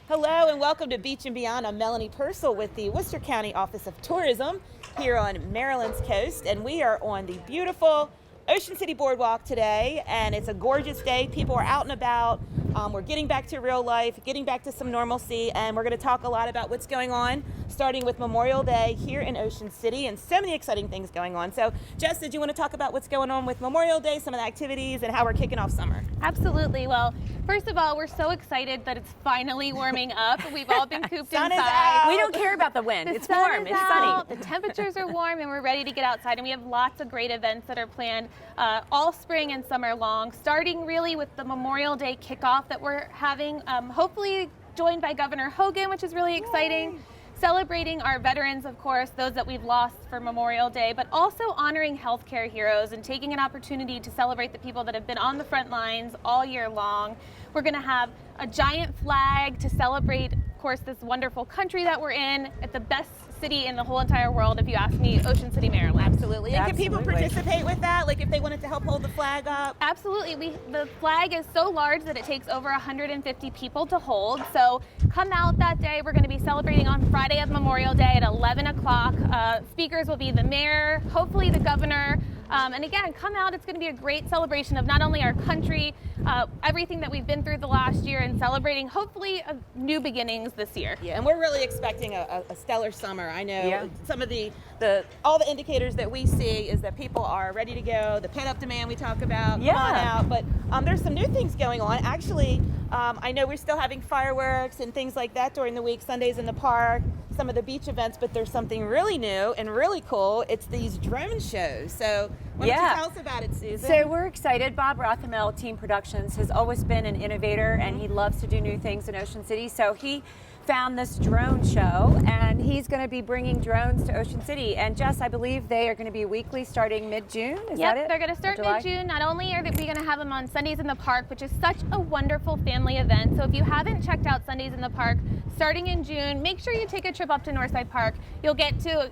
Hello and welcome to Beach and Beyond. I'm Melanie Pursel with the Worcester County Office of Tourism here on Maryland's coast, and we are on the beautiful Ocean City Boardwalk today, and it's a gorgeous day. People are out and about. We're getting back to real life, getting back to some normalcy, and we're going to talk a lot about what's going on, starting with Memorial Day here in Ocean City, and so many exciting things going on. So, Jess, did you want to talk about what's going on with Memorial Day, some of the activities, and how we're kicking off summer? Absolutely. Well, first of all, we're so excited that it's finally warming up. We've all been cooped Sun is inside. out. We don't care about the wind. The It's sun warm. is It's out, sunny. The temperatures are warm, and we're ready to get outside. And we have lots of great events that are planned all spring and summer long, starting really with the Memorial Day kickoff that we're having, hopefully joined by Governor Hogan, which is really exciting. Celebrating our veterans, of course, those that we've lost for Memorial Day, but also honoring healthcare heroes and taking an opportunity to celebrate the people that have been on the front lines all year long. We're going to have a giant flag to celebrate, of course, this wonderful country that we're in, at the best city in the whole entire world, if you ask me, Ocean City, Maryland. Absolutely. And can people participate with that? Like if they wanted to help hold the flag up? Absolutely. The flag is so large that it takes over 150 people to hold. So come out that day. We're going to be celebrating on Friday of Memorial Day at 11 o'clock. Speakers will be the mayor, hopefully the governor. And again, come out. It's going to be a great celebration of not only our country, everything that we've been through the last year, and celebrating hopefully new beginnings this year. Yeah, and we're really expecting a stellar summer. I know some of all the indicators that we see is that people are ready to go. The pent-up demand we talk about, come on out. But there's some new things going on. Actually, I know we're still having fireworks and things like that during the week, Sundays in the park, some of the beach events, but there's something really new and really cool. It's these drone shows. So why don't you tell us about it, Susan? So we're excited. Bob Rothamel, Team Productions, has always been an innovator, and he loves to do new things in Ocean City. So he found this drone show, and he's going to be bringing drones to Ocean City. And Jess, I believe they are going to be weekly starting mid-June. Is that it? They're going to start mid-June. Not only are we going to have them on Sundays in the Park, which is such a wonderful family event. So if you haven't checked out Sundays in the Park, starting in June, make sure you take a trip up to Northside Park. You'll get to,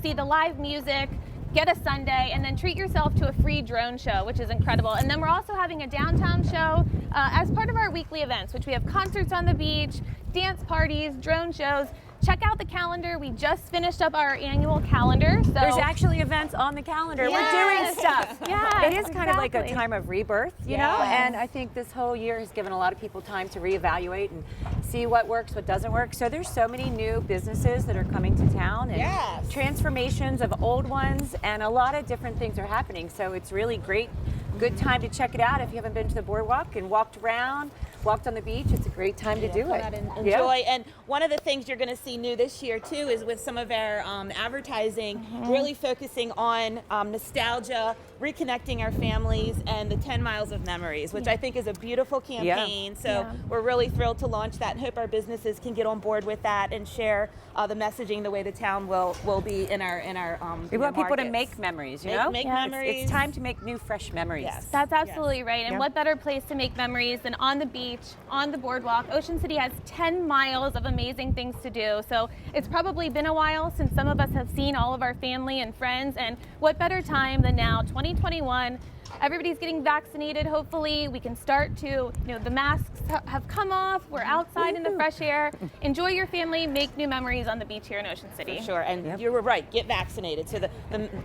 see the live music, get a sundae, and then treat yourself to a free drone show, which is incredible. And then we're also having a downtown show as part of our weekly events, which we have concerts on the beach, dance parties, drone shows. Check out the calendar. We just finished up our annual calendar. So there's actually events on the calendar. Yes. We're doing stuff. Yeah, it is kind of like a time of rebirth, you know? And I think this whole year has given a lot of people time to reevaluate and see what works, what doesn't work. So there's so many new businesses that are coming to town, and transformations of old ones, and a lot of different things are happening. So it's really great. Good time to check it out if you haven't been to the boardwalk and walked around, walked on the beach. It's a great time to do it. And enjoy. And one of the things you're going to see new this year too is with some of our advertising, really focusing on nostalgia, reconnecting our families, and the 10 miles of memories, which I think is a beautiful campaign. So we're really thrilled to launch that, and hope our businesses can get on board with that and share the messaging the way the town will be in our we want people to markets. make memories, Make memories. It's time to make new, fresh memories. Yes. That's absolutely right. And what better place to make memories than on the beach, on the boardwalk? Ocean City has 10 miles of amazing things to do. So it's probably been a while since some of us have seen all of our family and friends. And what better time than now, 2021. Everybody's getting vaccinated. Hopefully we can start to, the masks have come off. We're outside in the fresh air. Enjoy your family, make new memories on the beach here in Ocean City. For sure, and you were right, get vaccinated. So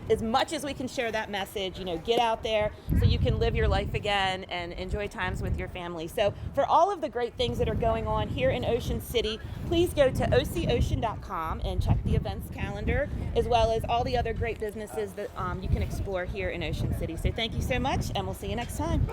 as much as we can share that message, get out there so you can live your life again and enjoy times with your family. So for all of the great things that are going on here in Ocean City, please go to ococean.com and check the events calendar, as well as all the other great businesses that you can explore here in Ocean City. So thank you so much, and we'll see you next time.